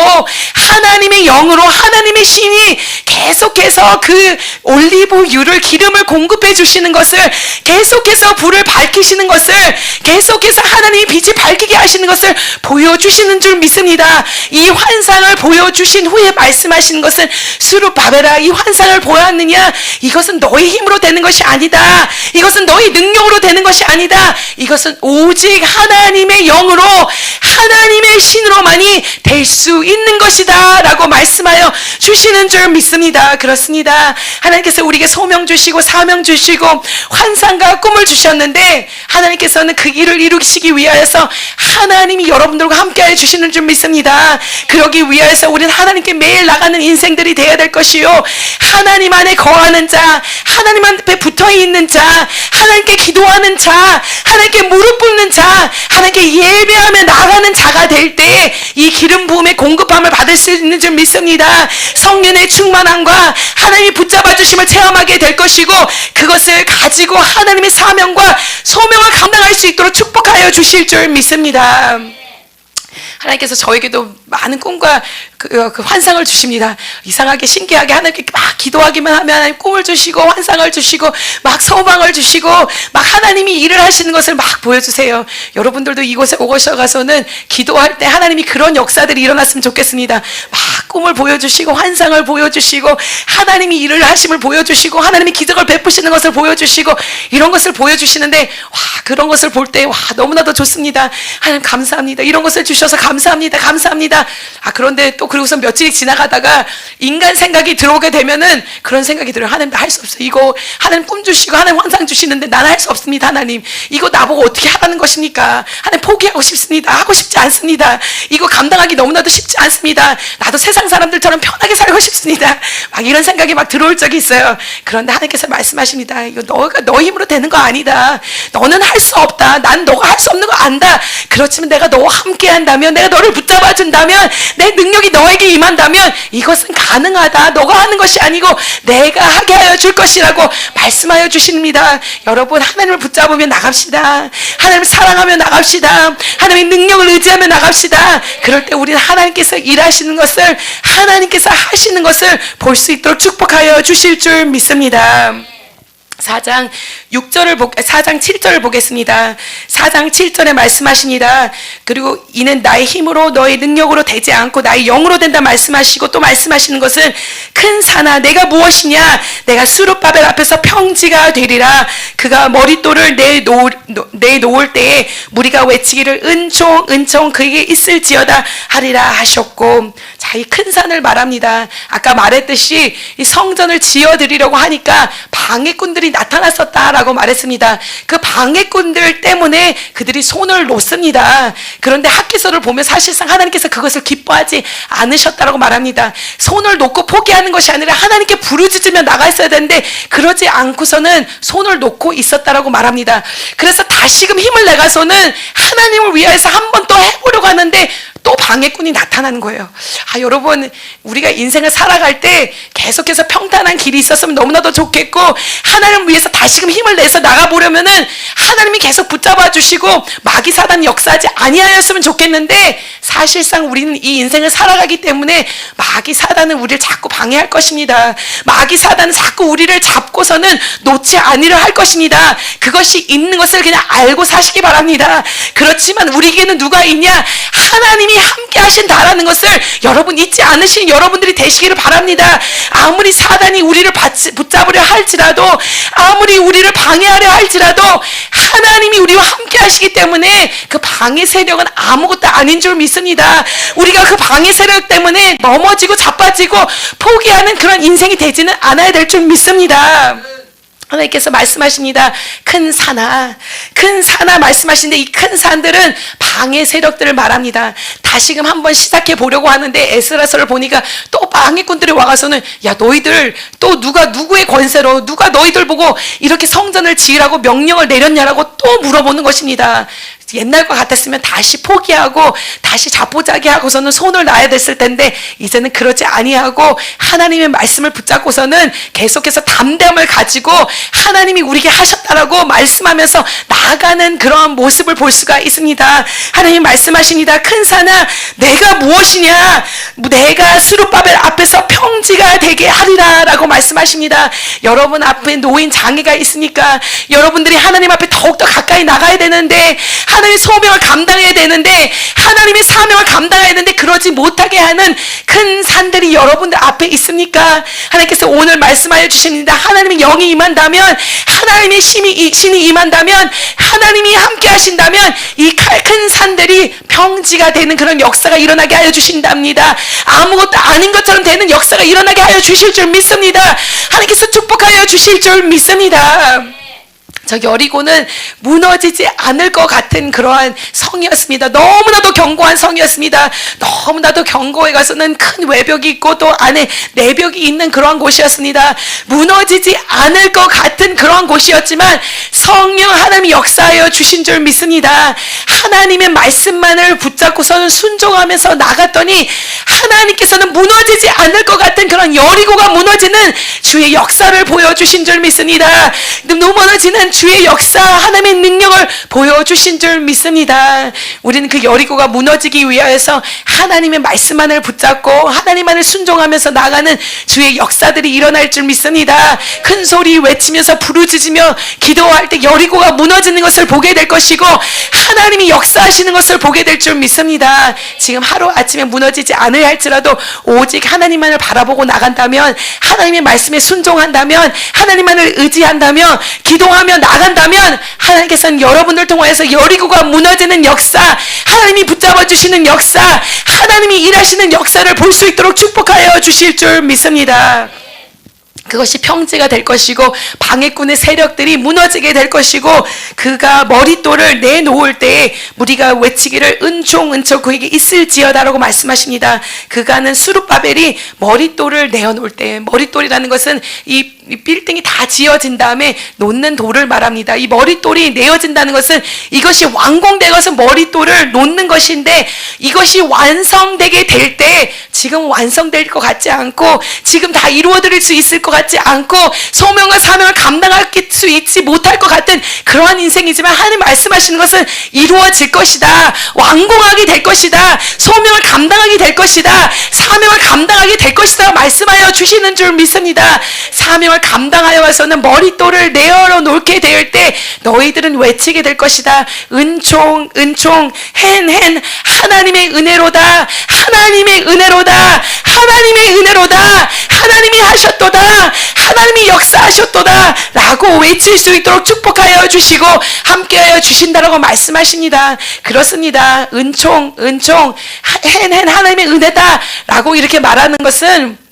하나님의 영으로, 하나님의 신이 계속해서 그 올리브유를, 기름을 공급해 주시는 것을, 계속해서 불을 밝히시는 것을, 계속해서 하나님이 빛이 밝히게 하시는 것을 보여주시는 줄 믿습니다. 이 환상을 보여주신 후에 말씀하시는 것은, 수르바벨아, 이 환상을 보았느냐? 이것은 너희 힘으로 되는 것이 아니다. 이것은 너희 능력으로 되는 것이 아니다. 이것은 오직 하나님의 영으로 하나님의 신으로만이 될 수 있는 것이다 라고 말씀하여 주시는 줄 믿습니다. 그렇습니다. 하나님께서 우리에게 소명 주시고 사명 주시고 환상과 꿈을 주셨는데 하나님께서는 그 일을 이루시기 위하여서 하나님이 여러분들과 함께하여 주시는 줄 믿습니다. 그러기 위하여서 우리는 하나님께 매일 나가는 인생들이 되어야 될 것이요, 하나님 안에 거하는 자, 하나님 앞에 붙어있는 자, 하나님께 기도하는 자, 하나님께 무릎 꿇는 자, 하나님께 예배하며 나가는 자가 될 때 이 기름 부음의 공급함을 받을 수 있는 줄 믿습니다. 성령의 충만함과 하나님이 붙잡아 주심을 체험하게 될 것이고, 그것을 가지고 하나님의 사명과 소명을 감당할 수 있도록 축복하여 주실 줄 믿습니다. 하나님께서 저에게도 많은 꿈과 그 환상을 주십니다. 이상하게 신기하게 하나님께 막 기도하기만 하면 하나님 꿈을 주시고 환상을 주시고 막 소망을 주시고 막 하나님이 일을 하시는 것을 막 보여주세요. 여러분들도 이곳에 오셔가서는 기도할 때 하나님이 그런 역사들이 일어났으면 좋겠습니다. 막 꿈을 보여주시고 환상을 보여주시고 하나님이 일을 하심을 보여주시고 하나님이 기적을 베푸시는 것을 보여주시고 이런 것을 보여주시는데, 와, 그런 것을 볼 때 와, 너무나도 좋습니다. 하나님 감사합니다. 이런 것을 주셔서 감사합니다. 감사합니다. 그런데 또 그러고서 며칠이 지나가다가 인간 생각이 들어오게 되면은 그런 생각이 들어요. 하나님, 나 할 수 없어요. 이거 하나님 꿈 주시고 하나님 환상 주시는데 나는 할 수 없습니다. 하나님, 이거 나보고 어떻게 하라는 것입니까? 하나님, 포기하고 싶습니다. 하고 싶지 않습니다. 이거 감당하기 너무나도 쉽지 않습니다. 나도 세상 사람들처럼 편하게 살고 싶습니다. 막 이런 생각이 막 들어올 적이 있어요. 그런데 하나님께서 말씀하십니다. 이거 너가 너 힘으로 되는 거 아니다. 너는 할 수 없다. 난 너가 할 수 없는 거 안다. 그렇지만 내가 너와 함께 한다면, 내가 너를 붙잡아 준다면, 내 능력이 너에게 임한다면 이것은 가능하다. 너가 하는 것이 아니고 내가 하게 하여 줄 것이라고 말씀하여 주십니다. 여러분, 하나님을 붙잡으며 나갑시다. 하나님을 사랑하며 나갑시다. 하나님의 능력을 의지하며 나갑시다. 그럴 때 우리는 하나님께서 일하시는 것을, 하나님께서 하시는 것을 볼 수 있도록 축복하여 주실 줄 믿습니다. 4장 7절을 보겠습니다. 4장 7절에 말씀하십니다. 그리고 이는 나의 힘으로 너의 능력으로 되지 않고 나의 영으로 된다 말씀하시고, 또 말씀하시는 것은 큰 산아 내가 무엇이냐, 내가 수룹바벨 앞에서 평지가 되리라. 그가 머릿돌을 내놓을 때에 무리가 외치기를 은총 은총 그에게 있을지어다 하리라 하셨고, 자, 이 큰 산을 말합니다. 아까 말했듯이 이 성전을 지어드리려고 하니까 방해꾼들이 나타났었다라고 말했습니다. 그 방해꾼들 때문에 그들이 손을 놓습니다. 그런데 학기서를 보면 사실상 하나님께서 그것을 기뻐하지 않으셨다라고 말합니다. 손을 놓고 포기하는 것이 아니라 하나님께 부르짖으며 나가 있어야 되는데 그러지 않고서는 손을 놓고 있었다라고 말합니다. 그래서 다시금 힘을 내가서는 하나님을 위하여서 한 번 또 해보려고 하는데 또 방해꾼이 나타나는 거예요. 여러분, 우리가 인생을 살아갈 때 계속해서 평탄한 길이 있었으면 너무나도 좋겠고, 하나님을 위해서 다시금 힘을 내서 나가보려면은 하나님이 계속 붙잡아 주시고 마귀 사단이 역사하지 아니하였으면 좋겠는데, 사실상 우리는 이 인생을 살아가기 때문에 마귀 사단은 우리를 자꾸 방해할 것입니다. 마귀 사단은 자꾸 우리를 잡고서는 놓지 않으려 할 것입니다. 그것이 있는 것을 그냥 알고 사시기 바랍니다. 그렇지만 우리에게는 누가 있냐? 하나님이 함께 하신다라는 것을 여러분 잊지 않으신 여러분들이 되시기를 바랍니다. 아무리 사단이 우리를 붙잡으려 할지라도, 아무리 우리를 방해하려 할지라도 하나님이 우리와 함께 하시기 때문에 그 방해 세력은 아무것도 아닌 줄 믿습니다. 우리가 그 방해 세력 때문에 넘어지고 자빠지고 포기하는 그런 인생이 되지는 않아야 될 줄 믿습니다. 하나님께서 말씀하십니다. 큰 산아 말씀하시는데, 이 큰 산들은 방해 세력들을 말합니다. 다시금 한번 시작해 보려고 하는데 에스라서를 보니까 또 방해꾼들이 와가서는, 야, 너희들 또 누구의 권세로, 누가 너희들 보고 이렇게 성전을 지으라고 명령을 내렸냐라고 또 물어보는 것입니다. 옛날과 같았으면 다시 포기하고 다시 자포자기 하고서는 손을 놔야 됐을 텐데, 이제는 그러지 아니하고 하나님의 말씀을 붙잡고서는 계속해서 담대함을 가지고 하나님이 우리에게 하셨다라고 말씀하면서 나아가는 그런 모습을 볼 수가 있습니다. 하나님 말씀하십니다. 큰 산아 내가 무엇이냐, 내가 수룹바벨 앞에서 평지가 되게 하리라 라고 말씀하십니다. 여러분 앞에 노인 장애가 있으니까 여러분들이 하나님 앞에 더욱더 가까이 나가야 되는데, 하나님의 소명을 감당해야 되는데, 하나님의 사명을 감당해야 되는데 그러지 못하게 하는 큰 산들이 여러분들 앞에 있습니까? 하나님께서 오늘 말씀하여 주십니다. 하나님의 영이 임한다면, 하나님의 신이 임한다면, 하나님이 함께 하신다면 이 큰 산들이 평지가 되는 그런 역사가 일어나게 하여 주신답니다. 아무것도 아닌 것처럼 되는 역사가 일어나게 하여 주실 줄 믿습니다. 하나님께서 축복하여 주실 줄 믿습니다. 저 여리고는 무너지지 않을 것 같은 그러한 성이었습니다. 너무나도 견고한 성이었습니다. 너무나도 견고해 가서는 큰 외벽이 있고 또 안에 내벽이 있는 그러한 곳이었습니다. 무너지지 않을 것 같은 그러한 곳이었지만 성령 하나님이 역사하여 주신 줄 믿습니다. 하나님의 말씀만을 붙잡고서는 순종하면서 나갔더니 하나님께서는 무너지지 않을 것 같은 그런 여리고가 무너지는 주의 역사를 보여주신 줄 믿습니다. 무너지는 주의 역사, 하나님의 능력을 보여주신 줄 믿습니다. 우리는 그 여리고가 무너지기 위하여서 하나님의 말씀만을 붙잡고 하나님만을 순종하면서 나가는 주의 역사들이 일어날 줄 믿습니다. 큰 소리 외치면서 부르짖으며 기도할 때 여리고가 무너지는 것을 보게 될 것이고 하나님이 역사하시는 것을 보게 될 줄 믿습니다. 지금 하루아침에 무너지지 않으려 할지라도 오직 하나님만을 바라보고 나간다면, 하나님의 말씀에 순종한다면, 하나님만을 의지한다면, 기도하며 나간다면 하나님께서는 여러분들 통하여서 여리고가 무너지는 역사, 하나님이 붙잡아 주시는 역사, 하나님이 일하시는 역사를 볼 수 있도록 축복하여 주실 줄 믿습니다. 그것이 평지가 될 것이고 방해꾼의 세력들이 무너지게 될 것이고, 그가 머릿돌을 내놓을 때에 무리가 외치기를 은총 그에게 있을지어다라고 말씀하십니다. 그가는 수룹바벨이 머릿돌을 내어놓을 때, 머릿돌이라는 것은 이 빌딩이 다 지어진 다음에 놓는 돌을 말합니다. 이 머릿돌이 내어진다는 것은 이것이 완공되어서 머릿돌을 놓는 것인데, 이것이 완성되게 될 때 지금 완성될 것 같지 않고 지금 다 이루어드릴 수 있을 것 같지 않고 소명과 사명을 감당할 수 있지 못할 것 같은 그러한 인생이지만, 하나님 말씀하시는 것은 이루어질 것이다, 완공하게 될 것이다, 소명을 감당하게 될 것이다, 사명을 감당하게 될 것이다 말씀하여 주시는 줄 믿습니다. 사명을 감당하여 와서는 머릿돌을 내어 놓게 될 때 너희들은 외치게 될 것이다. 은총 헨 하나님의 은혜로다, 하나님의 은혜로다, 하나님의 은혜로다, 하나님이 하셨도다, 하나님이 역사하셨도다 라고 외칠 수 있도록 축복하여 주시고 함께하여 주신다라고 말씀하십니다. 그렇습니다. 은총 헨 하나님의 은혜다 라고 이렇게 말하는 것은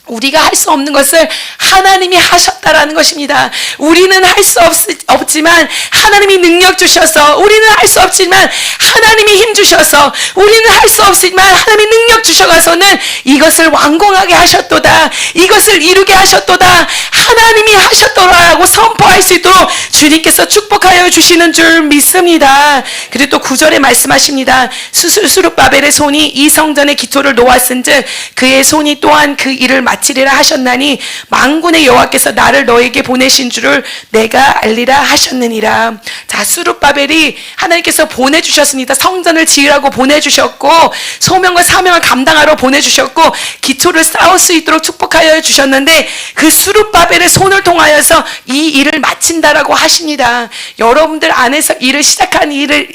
우리가 할 수 없는 것을 하나님이 하셨다라는 것입니다. 우리는 할 수 없지만 하나님이 능력 주셔서, 우리는 할 수 없지만 하나님이 힘 주셔서, 우리는 할 수 없지만 하나님이 능력 주셔가서는 이것을 완공하게 하셨도다, 이것을 이루게 하셨도다, 하나님이 하셨더라라고 선포할 수 있도록 주님께서 축복하여 주시는 줄 믿습니다. 그리고 또 9절에 말씀하십니다. 수룹바벨의 손이 이 성전의 기초를 놓았은즉 그의 손이 또한 그 일을 마치리라 하셨나니 만군의 여호와께서 나를 너에게 보내신 줄을 내가 알리라 하셨느니라. 자, 수룹바벨이 하나님께서 보내주셨습니다. 성전을 지으라고 보내주셨고 소명과 사명을 감당하러 보내주셨고 기초를 쌓을 수 있도록 축복하여 주셨는데, 그 수룹바벨의 손을 통하여서 이 일을 마친다라고 하십니다. 여러분들 안에서 일을 시작한 이는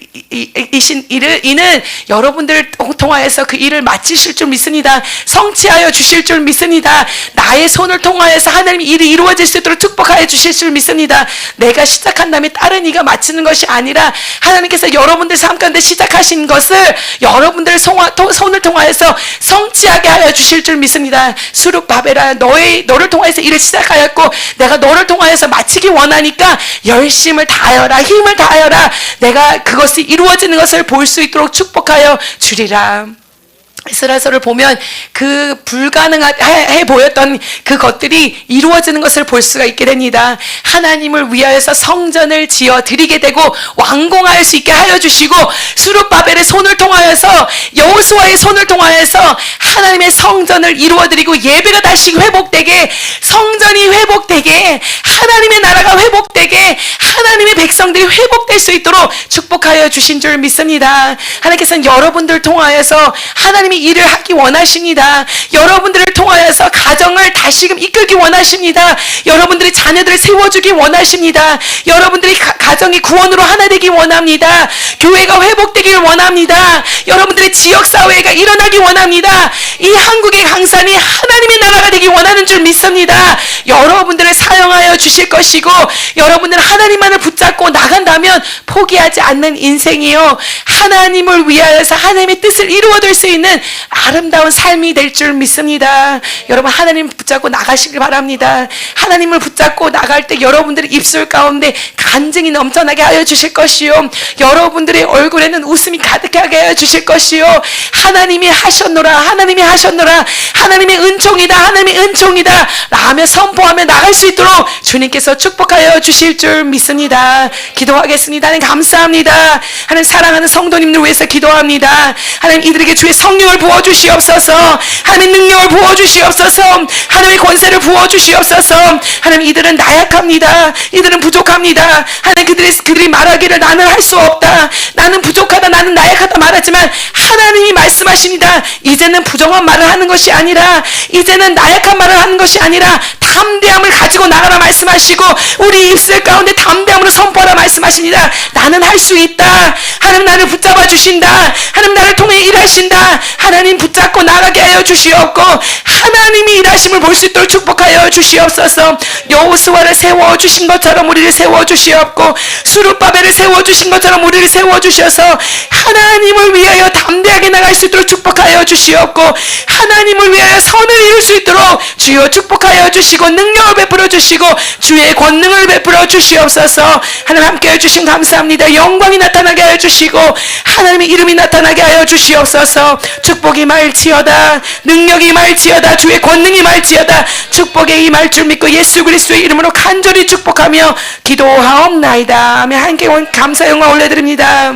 여러분들을 통하여서 그 일을 마치실 줄 믿습니다. 성취하여 주실 줄 믿습니다. 나의 손을 통하여서 하나님이 일이 이루어질 수 있도록 축복하여 주실 줄 믿습니다. 내가 시작한 다음에 다른 이가 마치는 것이 아니라 하나님께서 여러분들 삶 가운데 시작하신 것을 여러분들 손을 통하여서 성취하게 하여 주실 줄 믿습니다. 수룹바벨아, 너를 통하여서 일을 시작하였고 내가 너를 통하여서 마치기 원하니까 열심을 다하여라, 힘을 다하여라. 내가 그것이 이루어지는 것을 볼 수 있도록 축복하여 주리라. 에스라서를 보면 그 불가능해 보였던 그것들이 이루어지는 것을 볼 수가 있게 됩니다. 하나님을 위하여서 성전을 지어 드리게 되고 완공할 수 있게 하여 주시고, 수룹바벨의 손을 통하여서, 여호수아의 손을 통하여서 하나님의 성전을 이루어 드리고 예배가 다시 회복되게, 성전이 회복되게, 하나님의 나라가 회복되게, 하나님의 백성들이 회복될 수 있도록 축복하여 주신 줄 믿습니다. 하나님께서는 여러분들 통하여서 하나님이 일을 하기 원하십니다. 여러분들을 통하여서 가정을 다시금 이끌기 원하십니다. 여러분들이 자녀들을 세워주기 원하십니다. 여러분들이 가정이 구원으로 하나 되기 원합니다. 교회가 회복되길 원합니다. 여러분들의 지역사회가 일어나기 원합니다. 이 한국의 강산이 하나님의 나라가 되기 원하는 줄 믿습니다. 여러분들을 사용하여 주실 것이고 여러분들은 하나님만을 붙잡고 나간다면 포기하지 않는 인생이요, 하나님을 위하여서 하나님의 뜻을 이루어낼 수 있는 아름다운 삶이 될 줄 믿습니다. 여러분 하나님 붙잡고 나가시길 바랍니다. 하나님을 붙잡고 나갈 때 여러분들의 입술 가운데 간증이 넘쳐나게 하여 주실 것이요, 여러분들의 얼굴에는 웃음이 가득하게 하여 주실 것이요, 하나님이 하셨노라, 하나님이 하셨노라, 하나님의 은총이다, 하나님의 은총이다 라며 선포하며 나갈 수 있도록 주님께서 축복하여 주실 줄 믿습니다. 기도하겠습니다. 하나님 감사합니다. 하나님 사랑하는 성도님들 위해서 기도합니다. 하나님 이들에게 주의 성령을 부어주시옵소서. 하나님 능력을 부어주시옵소서. 하나님의 권세를 부어주시옵소서. 하나님 이들은 나약합니다. 이들은 부족합니다. 하나님 그들이 말하기를 나는 할 수 없다, 나는 부족하다, 나는 나약하다 말하지만 하나님이 말씀하십니다. 이제는 부정한 말을 하는 것이 아니라, 이제는 나약한 말을 하는 것이 아니라 담대함을 가지고 나가라 말씀하시고 우리 입술 가운데 담대함으로 선포하라 말씀하십니다. 나는 할 수 있다. 하나님 나를 붙잡아 주신다. 하나님 나를 통해 일하신다. 하나님 붙잡고 나가게 하여 주시옵고 하나님이 일하심을 볼 수 있도록 축복하여 주시옵소서. 여호수아를 세워주신 것처럼 우리를 세워주시옵고 수룹바벨을 세워주신 것처럼 우리를 세워주셔서 하나님을 위하여 담대하게 나갈 수 있도록 축복하여 주시옵고 하나님을 위하여 선을 이룰 수 있도록 주여 축복하여 주시고 능력을 베풀어 주시고 주의 권능을 베풀어 주시옵소서. 하나님 함께해 주신 감사합니다. 영광이 나타나게 하여 주시고 하나님의 이름이 나타나게 하여 주시옵소서. 축복이 임할지어다, 능력이 임할지어다, 주의 권능이 임할지어다. 축복에 임할 줄 믿고 예수 그리스도의 이름으로 간절히 축복하며 기도하옵나이다. 아멘. 함께 감사 영광 올려드립니다.